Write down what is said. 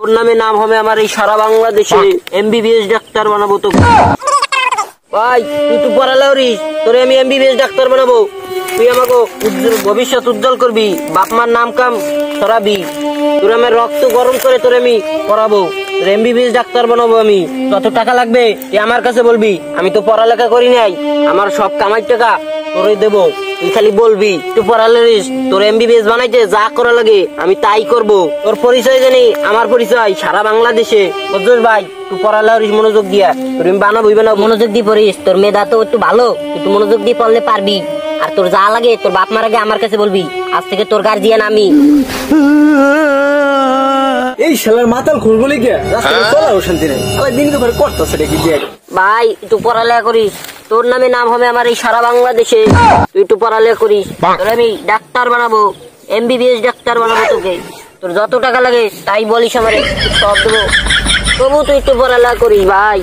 তোর নামে নাম হবে আমার এই সারা বাংলাদেশে, এমবিবিএস ডাক্তার বানাবো তোকে। ভাই তুই তো পড়ালেও করিস, তোরে আমি এমবিবিএস ডাক্তার বানাবো। তুই আমাকে ভবিষ্যৎ উজ্জ্বল করবি, বাপ মার নাম কাম সরাবি। তোর আমার রক্ত গরম করে তোরে আমি পড়াবো, তোর এমবিবিএস ডাক্তার বানাবো আমি। কত টাকা লাগবে তুই আমার কাছে বলবি, আমি তো পড়ালেখা করি নাই, আমার সব কামাই টাকা তোরে দেবো। তুই খালি বলবি তুই পড়ালে, তোর এমবিবিএস বানাইতে যা করা লাগে আমি তাই করব। তোর পরিচয় জানি আমার পরিচয় সারা বাংলাদেশে, বুঝছিস ভাই? তুই পড়ালে মনোযোগ দিয়া, তোর আমি বানাবই বানাবো। মনোযোগ দিয়ে পড়িস, তোর মেধা তো একটু ভালো, তুই মনোযোগ দিয়ে পড়লে পারবি। আর তোর যা লাগে তোর বাপ মার আগে আমার কাছে বলবি, আজ থেকে তোর গার্জিয়ান আমি। এই শালার মাতাল খুলবলি কে রাস্তায় চলাও শান্তি নেই, আবার দিন করে করতেছে দেখি দিয়ে। ভাই তুই পড়ালেখা করিস, তোর নামে নাম হবে আমার এই সারা বাংলাদেশে। তুই একটু পড়ালেখা করিস, তোর আমি ডাক্তার বানাবো, এমবিবিএস ডাক্তার বানাবো তোকে। তোর যত টাকা লাগে তাই বলিস আমারে, সব দেবো। তবু তুই একটু পড়ালেখা করিস ভাই।